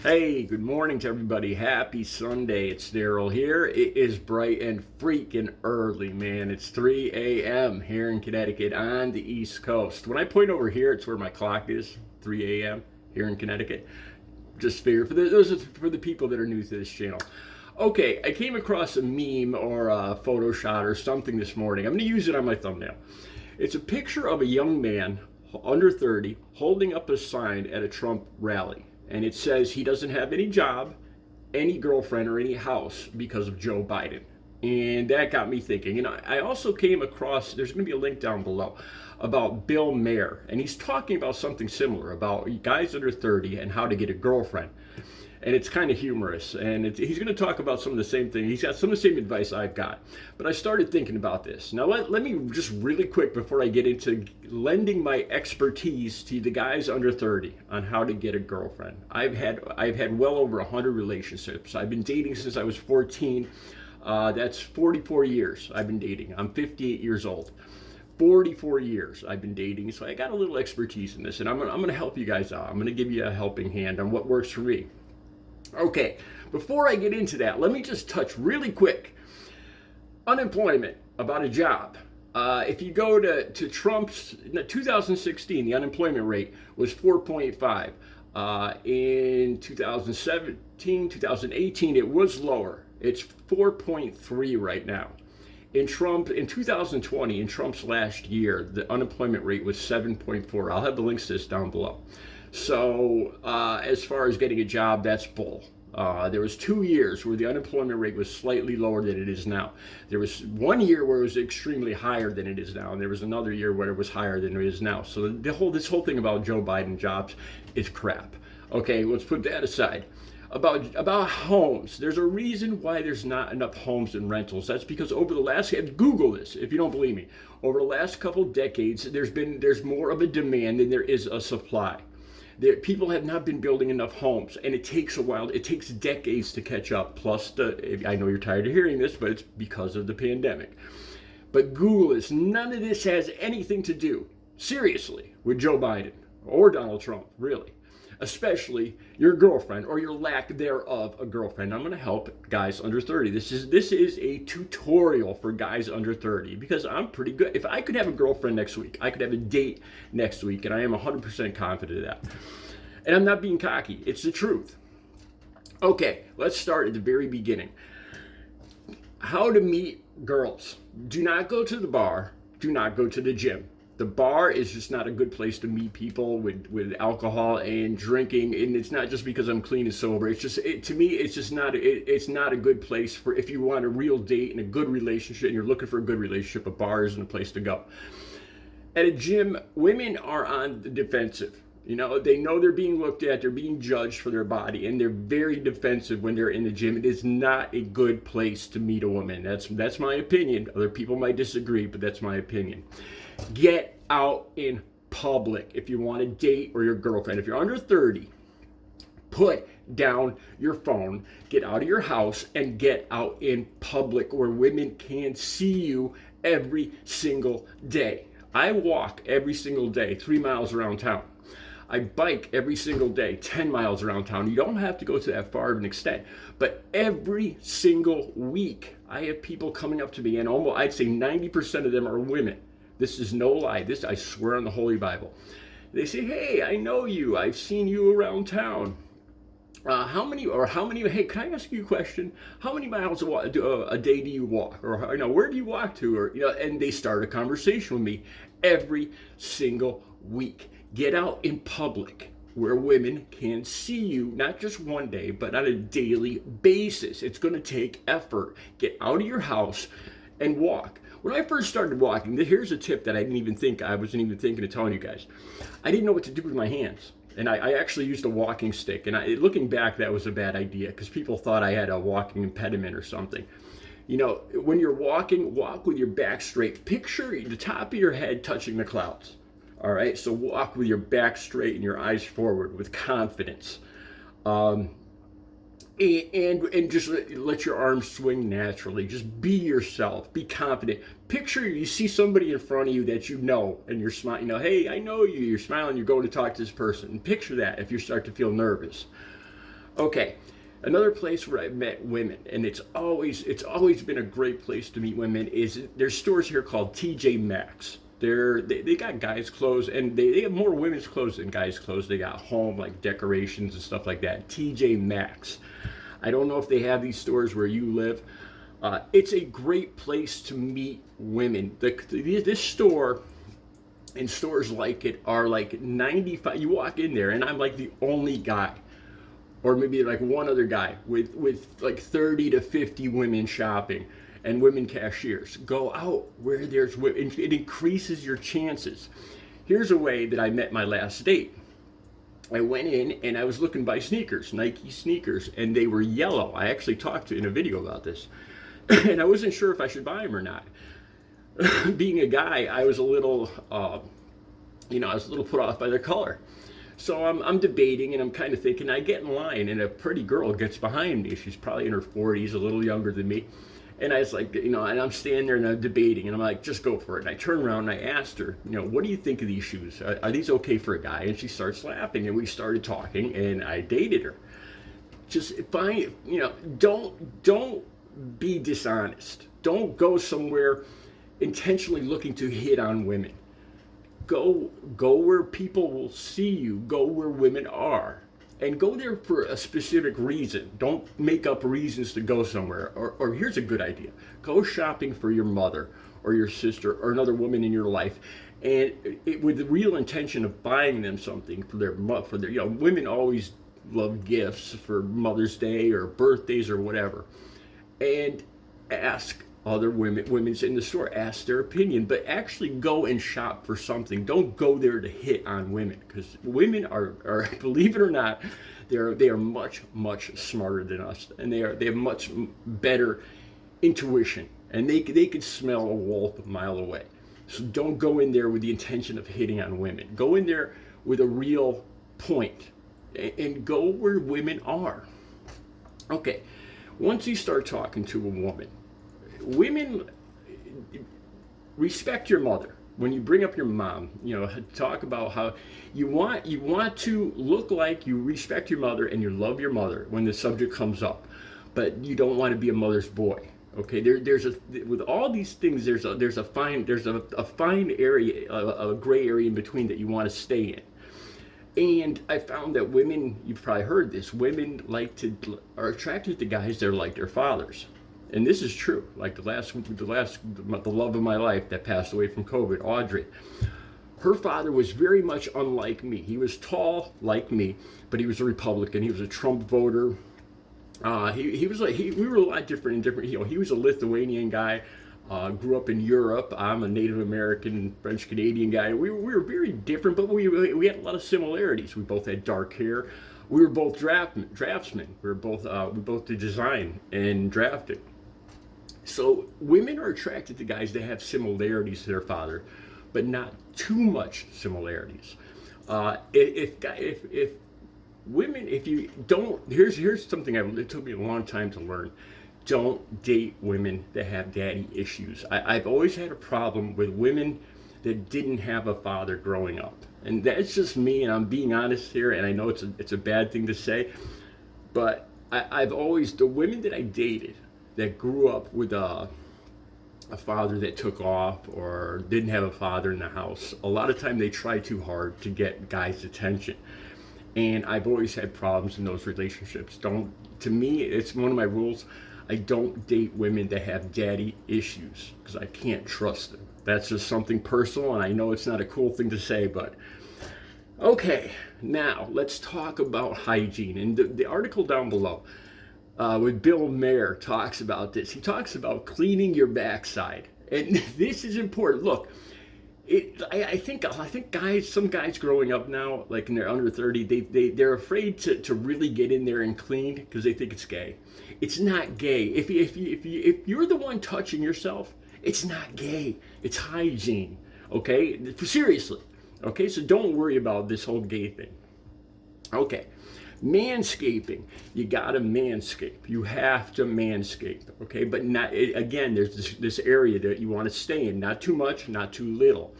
Hey, good morning to everybody. Happy Sunday. It's Daryl here. It is bright and freaking early, man. It's 3 a.m. here in Connecticut on the East Coast. When I point over here, it's where my clock is, 3 a.m. here in Connecticut. Just figure those are for the people that are new to this channel. Okay, I came across a meme or a photo shot or something this morning. I'm going to use it on my thumbnail. It's a picture of a young man under 30 holding up a sign at a Trump rally. And it says he doesn't have any job, any girlfriend, or any house because of Joe Biden. And that got me thinking. And I also came across, there's going to be a link down below, about Bill Maher. And he's talking about something similar, about guys under 30 and how to get a girlfriend. And it's kind of humorous. And he's going to talk about some of the same thing. He's got some of the same advice I've got. But I started thinking about this. Now, let me just really quick, before I get into lending my expertise to the guys under 30 on how to get a girlfriend. I've had well over 100 relationships. I've been dating since I was 14. That's 44 years I've been dating. I'm 58 years old. 44 years I've been dating, so I got a little expertise in this, and I'm going to help you guys out. I'm going to give you a helping hand on what works for me. Okay, before I get into that, let me just touch really quick. Unemployment, about a job. If you go to Trump's 2016, the unemployment rate was 4.5. In 2017, 2018, it was lower. It's 4.3 right now. In 2020, in Trump's last year, the unemployment rate was 7.4. I'll have the links to this down below. So as far as getting a job, that's bull. There was 2 years where the unemployment rate was slightly lower than it is now. There was 1 year where it was extremely higher than it is now, and there was another year where it was higher than it is now. So this whole thing about Joe Biden jobs is crap. Okay, let's put that aside. About homes, there's a reason why there's not enough homes and rentals. That's because over the last, Google this if you don't believe me, over the last couple decades, there's more of a demand than there is a supply. People have not been building enough homes, and it takes a while. It takes decades to catch up. Plus, I know you're tired of hearing this, but it's because of the pandemic. But Google this. None of this has anything to do, seriously, with Joe Biden or Donald Trump, really. Especially your girlfriend or your lack thereof a girlfriend. I'm going to help guys under 30. This is a tutorial for guys under 30 because I'm pretty good. If I could have a girlfriend next week, I could have a date next week, and I am 100% confident of that. And I'm not being cocky. It's the truth. Okay, let's start at the very beginning. How to meet girls. Do not go to the bar. Do not go to the gym. The bar is just not a good place to meet people with alcohol and drinking, and it's not just because I'm clean and sober. It's just to me, it's just not it's not a good place for if you want a real date and a good relationship. And you're looking for a good relationship. A bar isn't a place to go. At a gym, women are on the defensive. You know, they know they're being looked at, they're being judged for their body, and they're very defensive when they're in the gym. It is not a good place to meet a woman. That's my opinion. Other people might disagree, but that's my opinion. Get out in public if you want a date or your girlfriend. If you're under 30, put down your phone, get out of your house, and get out in public where women can see you every single day. I walk every single day 3 miles around town. I bike every single day 10 miles around town. You don't have to go to that far of an extent, but every single week I have people coming up to me, and almost I'd say 90% of them are women. This is no lie. This I swear on the Holy Bible. They say, "Hey, I know you. I've seen you around town. How many? Hey, can I ask you a question? How many miles a day do you walk? Or where do you walk to? Or and they start a conversation with me every single week. Get out in public where women can see you, not just one day, but on a daily basis. It's going to take effort. Get out of your house and walk." When I first started walking, here's a tip that I wasn't even thinking of telling you guys. I didn't know what to do with my hands. And I actually used a walking stick. And looking back, that was a bad idea because people thought I had a walking impediment or something. You know, when you're walking, walk with your back straight. Picture the top of your head touching the clouds. All right, so walk with your back straight and your eyes forward with confidence. And just let your arms swing naturally. Just be yourself. Be confident. Picture you see somebody in front of you that you know, and you're smiling. Hey, I know you. You're smiling. You're going to talk to this person. And picture that if you start to feel nervous. Okay, another place where I met women, and it's always been a great place to meet women. Is there's stores here called TJ Maxx. They got guys' clothes, and they have more women's clothes than guys' clothes. They got home like decorations and stuff like that. TJ Maxx. I don't know if they have these stores where you live. It's a great place to meet women. This store and stores like it are like 95. You walk in there, and I'm like the only guy, or maybe like one other guy with like 30 to 50 women shopping and women cashiers. Go out where there's women. It increases your chances. Here's a way that I met my last date. I went in and I was looking by sneakers, Nike sneakers, and they were yellow. I actually talked to in a video about this, and I wasn't sure if I should buy them or not. Being a guy, I was a little, I was a little put off by their color. So I'm debating, and I'm kind of thinking. I get in line, and a pretty girl gets behind me. She's probably in her 40s, a little younger than me. And I was like, and I'm standing there and I'm debating, and I'm like, just go for it. And I turn around and I asked her, what do you think of these shoes? Are these okay for a guy? And she starts laughing, and we started talking, and I dated her. Just find, don't be dishonest. Don't go somewhere intentionally looking to hit on women. Go where people will see you. Go where women are. And go there for a specific reason. Don't make up reasons to go somewhere. Or here's a good idea. Go shopping for your mother or your sister or another woman in your life, and with the real intention of buying them something for their women always love gifts for Mother's Day or birthdays or whatever. And ask other women's in the store, ask their opinion, but actually go and shop for something. Don't go there to hit on women, because women are believe it or not, they are much smarter than us, and they have much better intuition, and they can smell a wolf a mile away. So don't go in there with the intention of hitting on women. Go in there with a real point, and go where women are. Okay, once you start talking to a women respect your mother. When you bring up your mom, talk about how you want to look like you respect your mother and you love your mother when the subject comes up, but you don't want to be a mother's boy. Okay, with all these things, there's a fine area, a gray area in between that you want to stay in. And I found that women, you've probably heard this, women are attracted to guys that are like their fathers. And this is true. Like the love of my life that passed away from COVID, Audrey. Her father was very much unlike me. He was tall like me, but he was a Republican. He was a Trump voter. We were a lot different. He was a Lithuanian guy. Grew up in Europe. I'm a Native American, French Canadian guy. We were very different, but we had a lot of similarities. We both had dark hair. We were both draftsmen. We both did design and drafting. So women are attracted to guys that have similarities to their father, but not too much similarities. If women, if you don't, here's something it took me a long time to learn. Don't date women that have daddy issues. I've always had a problem with women that didn't have a father growing up, and that's just me. And I'm being honest here. And I know it's a bad thing to say, but the women that I dated that grew up with a father that took off or didn't have a father in the house, a lot of time they try too hard to get guys' attention. And I've always had problems in those relationships. To me, it's one of my rules. I don't date women that have daddy issues because I can't trust them. That's just something personal, and I know it's not a cool thing to say, but okay. Now let's talk about hygiene. And the article down below with Bill Mayer talks about this. He talks about cleaning your backside, and this is important. Look, I think some guys growing up now, like when they're under 30, they're afraid to really get in there and clean because they think it's gay. It's not gay. If you're the one touching yourself, it's not gay. It's hygiene. Okay, seriously. Okay, so don't worry about this whole gay thing. Okay. Manscaping, you gotta manscape. You have to manscape, okay? But again, there's this area that you want to stay in. Not too much, not too little.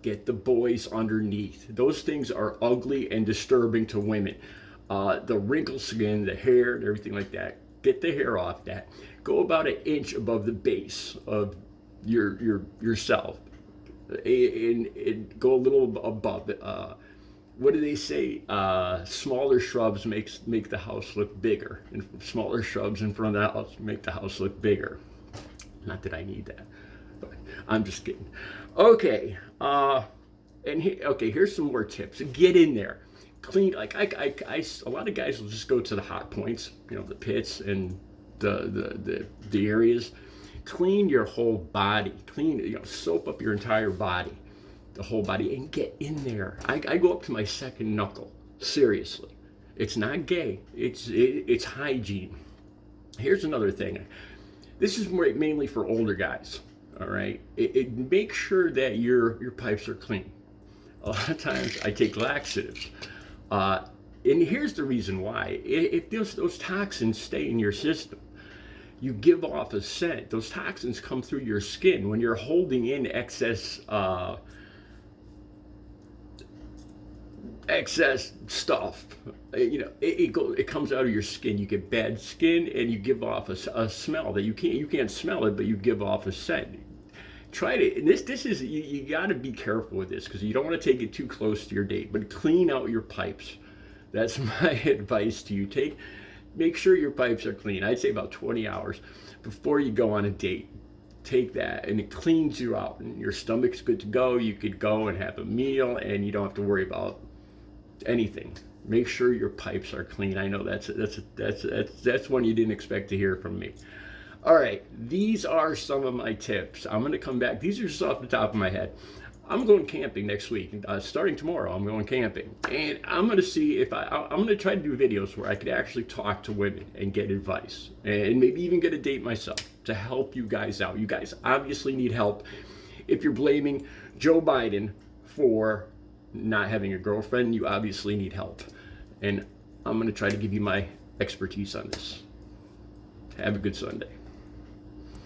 Get the boys underneath. Those things are ugly and disturbing to women. the wrinkle skin, the hair, and everything like that. Get the hair off that. Go about an inch above the base of yourself, and go a little above it. What do they say? Smaller shrubs make the house look bigger, and smaller shrubs in front of the house make the house look bigger. Not that I need that, but I'm just kidding. Okay, okay. Here's some more tips. Get in there, clean. Like a lot of guys will just go to the hot points, the pits and the areas. Clean your whole body. Clean, soap up your entire body, the whole body, and get in there. I go up to my second knuckle. Seriously, it's not gay. It's hygiene. Here's another thing. This is mainly for older guys. All right, make sure that your pipes are clean. A lot of times I take laxatives, and here's the reason why. If those toxins stay in your system, you give off a scent. Those toxins come through your skin when you're holding in excess stuff. It comes out of your skin. You get bad skin, and you give off a smell that you can't smell it, but you give off a scent. Try to, and this is, you got to be careful with this because you don't want to take it too close to your date, but clean out your pipes. That's my advice to you. Make sure your pipes are clean. I'd say about 20 hours before you go on a date. Take that, and it cleans you out, and your stomach's good to go. You could go and have a meal, and you don't have to worry about anything. Make sure your pipes are clean. I know that's one you didn't expect to hear from me. All right, these are some of my tips. I'm going to come back. These are just off the top of my head. I'm going camping next week. Starting tomorrow, I'm going camping. And I'm going to see if I'm going to try to do videos where I could actually talk to women and get advice. And maybe even get a date myself to help you guys out. You guys obviously need help. If you're blaming Joe Biden for not having a girlfriend, you obviously need help. And I'm going to try to give you my expertise on this. Have a good Sunday.